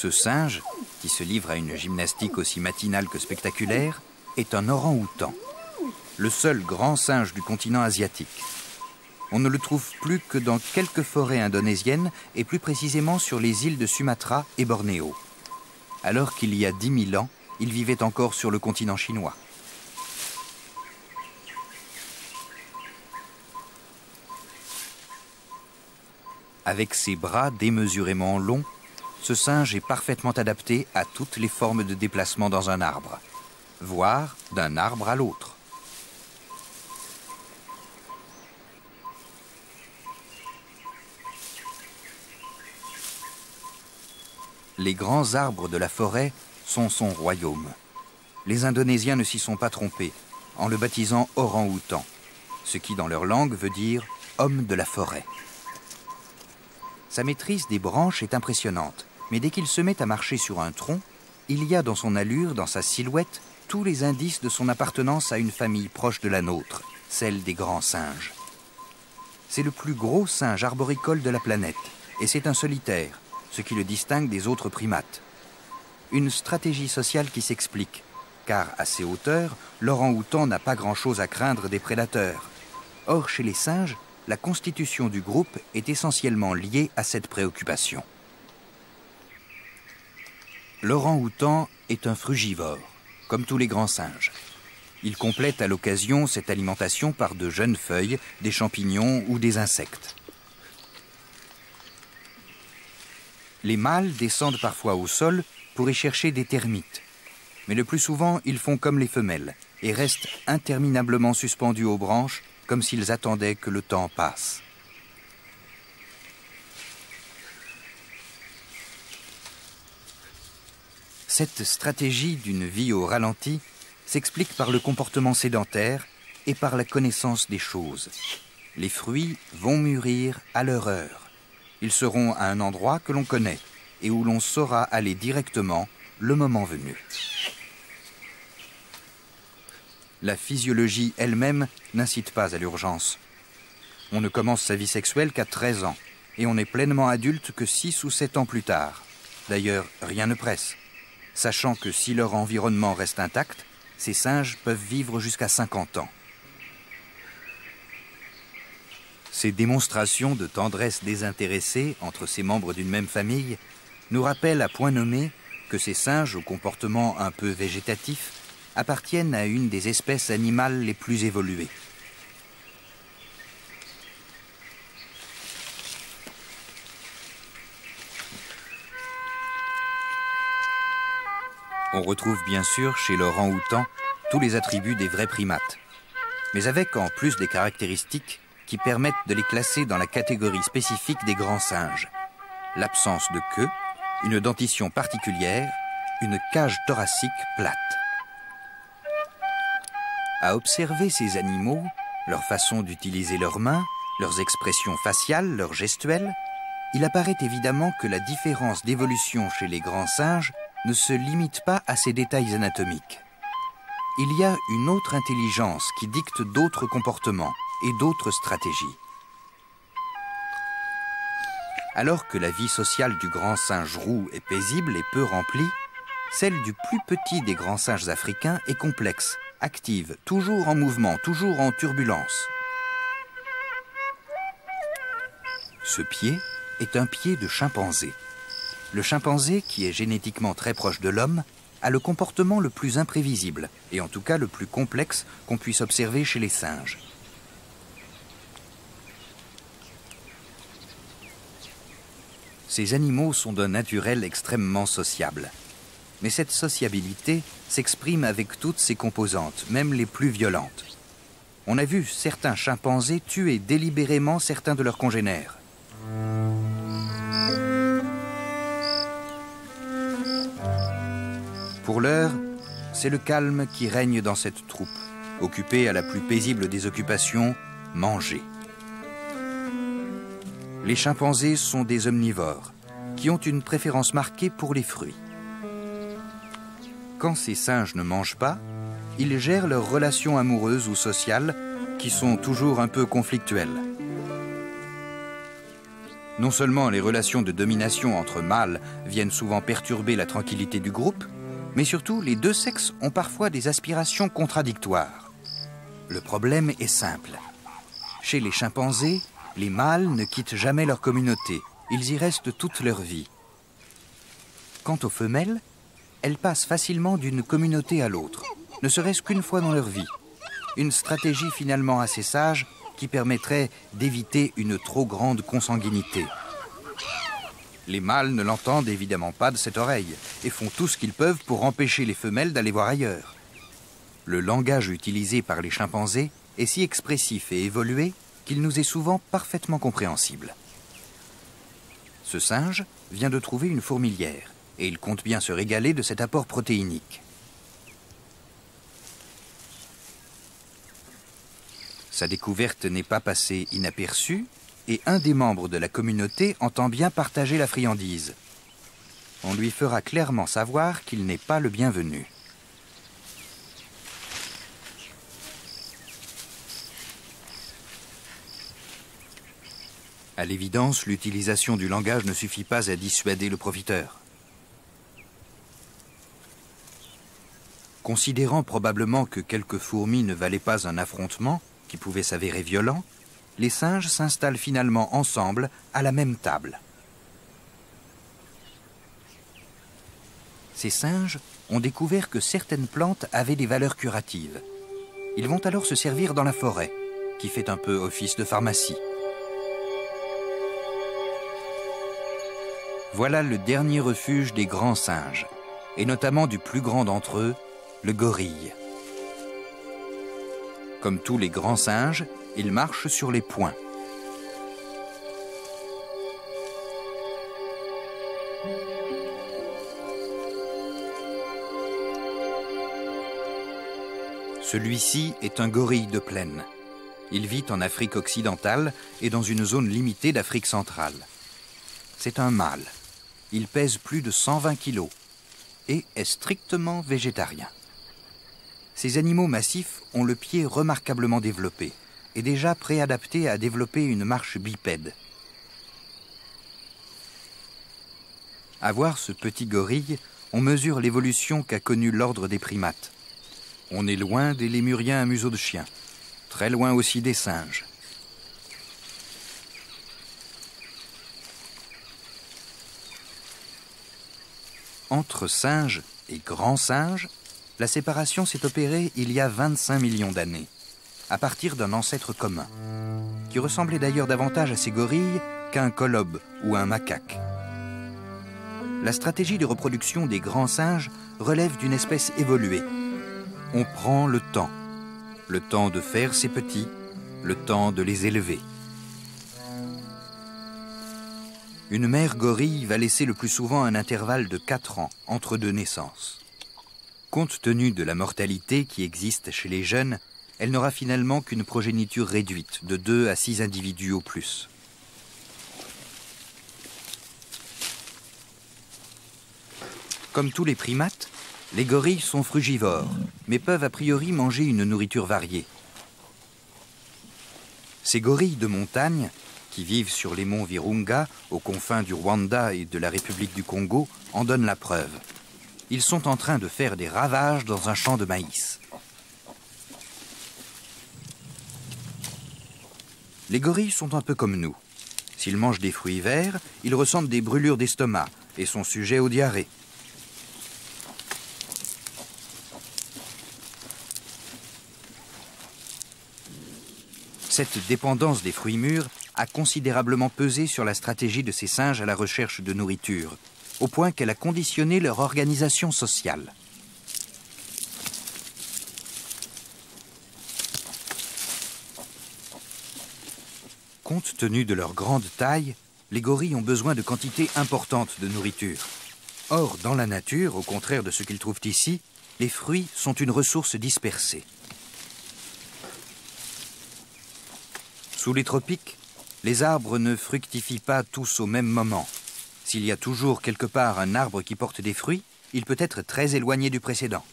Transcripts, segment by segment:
Ce singe, qui se livre à une gymnastique aussi matinale que spectaculaire, est un orang-outan, le seul grand singe du continent asiatique. On ne le trouve plus que dans quelques forêts indonésiennes et plus précisément sur les îles de Sumatra et Bornéo. Alors qu'il y a 10 000 ans, il vivait encore sur le continent chinois. Avec ses bras démesurément longs, ce singe est parfaitement adapté à toutes les formes de déplacement dans un arbre, voire d'un arbre à l'autre. Les grands arbres de la forêt sont son royaume. Les Indonésiens ne s'y sont pas trompés en le baptisant orang-outan, ce qui dans leur langue veut dire « homme de la forêt ». Sa maîtrise des branches est impressionnante, mais dès qu'il se met à marcher sur un tronc, il y a dans son allure, dans sa silhouette, tous les indices de son appartenance à une famille proche de la nôtre, celle des grands singes. C'est le plus gros singe arboricole de la planète, et c'est un solitaire, ce qui le distingue des autres primates. Une stratégie sociale qui s'explique, car à ces hauteurs, l'orang-outan n'a pas grand-chose à craindre des prédateurs. Or, chez les singes, la constitution du groupe est essentiellement liée à cette préoccupation. L'orang-outan est un frugivore, comme tous les grands singes. Il complète à l'occasion cette alimentation par de jeunes feuilles, des champignons ou des insectes. Les mâles descendent parfois au sol pour y chercher des termites. Mais le plus souvent, ils font comme les femelles et restent interminablement suspendus aux branches comme s'ils attendaient que le temps passe. Cette stratégie d'une vie au ralenti s'explique par le comportement sédentaire et par la connaissance des choses. Les fruits vont mûrir à leur heure. Ils seront à un endroit que l'on connaît et où l'on saura aller directement le moment venu. La physiologie elle-même n'incite pas à l'urgence. On ne commence sa vie sexuelle qu'à 13 ans et on est pleinement adulte que 6 ou 7 ans plus tard. D'ailleurs, rien ne presse, sachant que si leur environnement reste intact, ces singes peuvent vivre jusqu'à 50 ans. Ces démonstrations de tendresse désintéressée entre ces membres d'une même famille nous rappellent à point nommé que ces singes au comportement un peu végétatif appartiennent à une des espèces animales les plus évoluées. On retrouve bien sûr chez l'orang-outan tous les attributs des vrais primates, mais avec en plus des caractéristiques qui permettent de les classer dans la catégorie spécifique des grands singes. L'absence de queue, une dentition particulière, une cage thoracique plate. À observer ces animaux, leur façon d'utiliser leurs mains, leurs expressions faciales, leurs gestuelles, il apparaît évidemment que la différence d'évolution chez les grands singes ne se limite pas à ces détails anatomiques. Il y a une autre intelligence qui dicte d'autres comportements et d'autres stratégies. Alors que la vie sociale du grand singe roux est paisible et peu remplie, celle du plus petit des grands singes africains est complexe, active, toujours en mouvement, toujours en turbulence. Ce pied est un pied de chimpanzé. Le chimpanzé, qui est génétiquement très proche de l'homme, a le comportement le plus imprévisible, et en tout cas le plus complexe qu'on puisse observer chez les singes. Ces animaux sont d'un naturel extrêmement sociable. Mais cette sociabilité s'exprime avec toutes ses composantes, même les plus violentes. On a vu certains chimpanzés tuer délibérément certains de leurs congénères. Pour l'heure, c'est le calme qui règne dans cette troupe, occupée à la plus paisible des occupations, manger. Les chimpanzés sont des omnivores, qui ont une préférence marquée pour les fruits. Quand ces singes ne mangent pas, ils gèrent leurs relations amoureuses ou sociales, qui sont toujours un peu conflictuelles. Non seulement les relations de domination entre mâles viennent souvent perturber la tranquillité du groupe, mais surtout les deux sexes ont parfois des aspirations contradictoires. Le problème est simple. Chez les chimpanzés, les mâles ne quittent jamais leur communauté. Ils y restent toute leur vie. Quant aux femelles, elles passent facilement d'une communauté à l'autre, ne serait-ce qu'une fois dans leur vie. Une stratégie finalement assez sage qui permettrait d'éviter une trop grande consanguinité. Les mâles ne l'entendent évidemment pas de cette oreille et font tout ce qu'ils peuvent pour empêcher les femelles d'aller voir ailleurs. Le langage utilisé par les chimpanzés est si expressif et évolué qu'il nous est souvent parfaitement compréhensible. Ce singe vient de trouver une fourmilière et il compte bien se régaler de cet apport protéinique. Sa découverte n'est pas passée inaperçue et un des membres de la communauté entend bien partager la friandise. On lui fera clairement savoir qu'il n'est pas le bienvenu. À l'évidence, l'utilisation du langage ne suffit pas à dissuader le profiteur. Considérant probablement que quelques fourmis ne valaient pas un affrontement qui pouvait s'avérer violent, les singes s'installent finalement ensemble à la même table. Ces singes ont découvert que certaines plantes avaient des valeurs curatives. Ils vont alors se servir dans la forêt, qui fait un peu office de pharmacie. Voilà le dernier refuge des grands singes, et notamment du plus grand d'entre eux, le gorille. Comme tous les grands singes, il marche sur les poings. Celui-ci est un gorille de plaine. Il vit en Afrique occidentale et dans une zone limitée d'Afrique centrale. C'est un mâle. Il pèse plus de 120 kilos et est strictement végétarien. Ces animaux massifs ont le pied remarquablement développé et déjà préadapté à développer une marche bipède. À voir ce petit gorille, on mesure l'évolution qu'a connue l'ordre des primates. On est loin des lémuriens à museau de chien, très loin aussi des singes. Entre singes et grands singes, la séparation s'est opérée il y a 25 millions d'années, à partir d'un ancêtre commun, qui ressemblait d'ailleurs davantage à ces gorilles qu'à un colobe ou un macaque. La stratégie de reproduction des grands singes relève d'une espèce évoluée. On prend le temps de faire ses petits, le temps de les élever. Une mère gorille va laisser le plus souvent un intervalle de 4 ans entre deux naissances. Compte tenu de la mortalité qui existe chez les jeunes, elle n'aura finalement qu'une progéniture réduite, de 2 à 6 individus au plus. Comme tous les primates, les gorilles sont frugivores, mais peuvent a priori manger une nourriture variée. Ces gorilles de montagne, qui vivent sur les monts Virunga, aux confins du Rwanda et de la République du Congo, en donnent la preuve. Ils sont en train de faire des ravages dans un champ de maïs. Les gorilles sont un peu comme nous. S'ils mangent des fruits verts, ils ressentent des brûlures d'estomac et sont sujets aux diarrhées. Cette dépendance des fruits mûrs a considérablement pesé sur la stratégie de ces singes à la recherche de nourriture, au point qu'elle a conditionné leur organisation sociale. Compte tenu de leur grande taille, les gorilles ont besoin de quantités importantes de nourriture. Or, dans la nature, au contraire de ce qu'ils trouvent ici, les fruits sont une ressource dispersée. Sous les tropiques, les arbres ne fructifient pas tous au même moment. S'il y a toujours quelque part un arbre qui porte des fruits, il peut être très éloigné du précédent.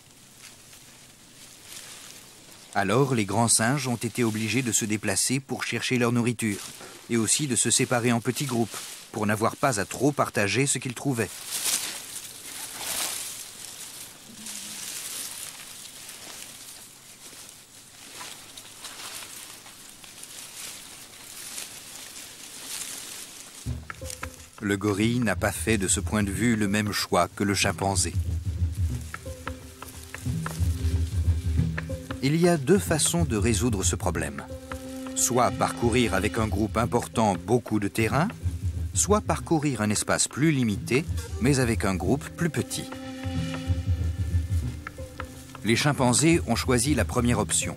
Alors, les grands singes ont été obligés de se déplacer pour chercher leur nourriture, et aussi de se séparer en petits groupes, pour n'avoir pas à trop partager ce qu'ils trouvaient. Le gorille n'a pas fait de ce point de vue le même choix que le chimpanzé. Il y a deux façons de résoudre ce problème. Soit parcourir avec un groupe important beaucoup de terrain, soit parcourir un espace plus limité, mais avec un groupe plus petit. Les chimpanzés ont choisi la première option.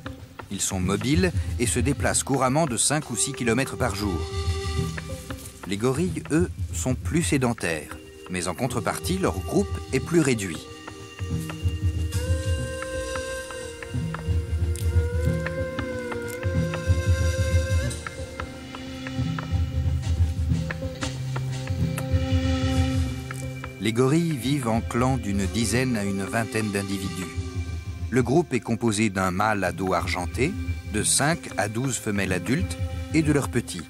Ils sont mobiles et se déplacent couramment de 5 ou 6 km par jour. Les gorilles, eux, sont plus sédentaires, mais en contrepartie, leur groupe est plus réduit. Les gorilles vivent en clans d'une dizaine à une vingtaine d'individus. Le groupe est composé d'un mâle à dos argenté, de 5 à 12 femelles adultes et de leurs petits,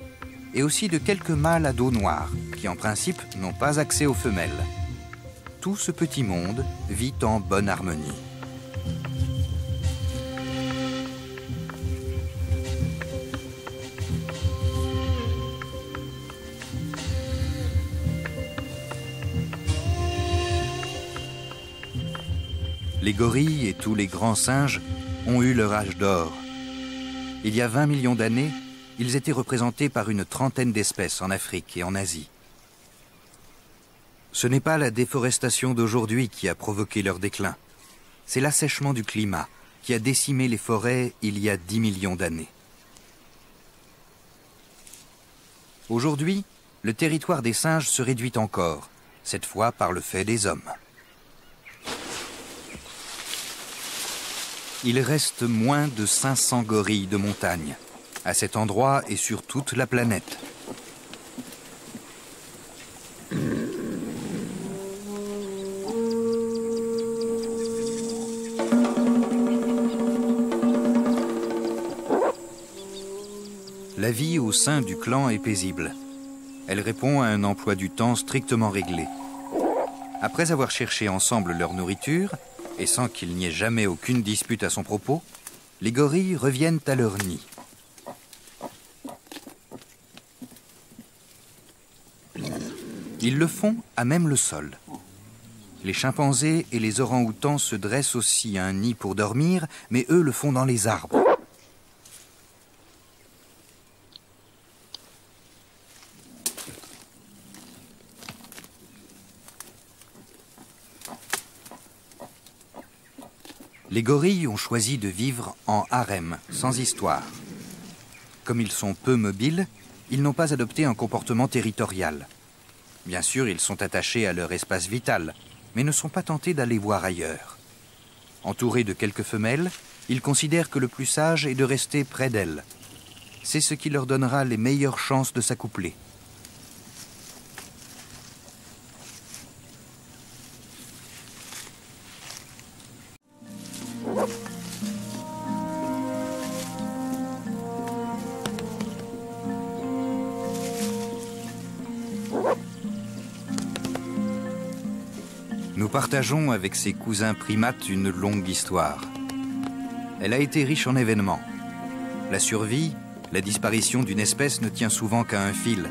et aussi de quelques mâles à dos noir, qui en principe n'ont pas accès aux femelles. Tout ce petit monde vit en bonne harmonie. Les gorilles et tous les grands singes ont eu leur âge d'or. Il y a 20 millions d'années, ils étaient représentés par une trentaine d'espèces en Afrique et en Asie. Ce n'est pas la déforestation d'aujourd'hui qui a provoqué leur déclin. C'est l'assèchement du climat qui a décimé les forêts il y a 10 millions d'années. Aujourd'hui, le territoire des singes se réduit encore, cette fois par le fait des hommes. Il reste moins de 500 gorilles de montagne, à cet endroit et sur toute la planète. La vie au sein du clan est paisible. Elle répond à un emploi du temps strictement réglé. Après avoir cherché ensemble leur nourriture, et sans qu'il n'y ait jamais aucune dispute à son propos, les gorilles reviennent à leur nid. Ils le font à même le sol. Les chimpanzés et les orang-outans se dressent aussi à un nid pour dormir, mais eux le font dans les arbres. Les gorilles ont choisi de vivre en harem, sans histoire. Comme ils sont peu mobiles, ils n'ont pas adopté un comportement territorial. Bien sûr, ils sont attachés à leur espace vital, mais ne sont pas tentés d'aller voir ailleurs. Entourés de quelques femelles, ils considèrent que le plus sage est de rester près d'elles. C'est ce qui leur donnera les meilleures chances de s'accoupler. Nous partageons avec ses cousins primates une longue histoire. Elle a été riche en événements. La survie, la disparition d'une espèce ne tient souvent qu'à un fil,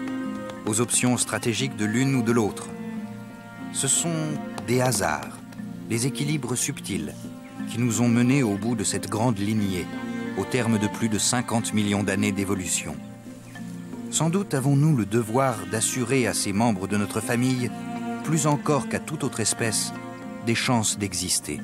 aux options stratégiques de l'une ou de l'autre. Ce sont des hasards, des équilibres subtils, qui nous ont menés au bout de cette grande lignée, au terme de plus de 50 millions d'années d'évolution. Sans doute avons-nous le devoir d'assurer à ces membres de notre famille, plus encore qu'à toute autre espèce, des chances d'exister.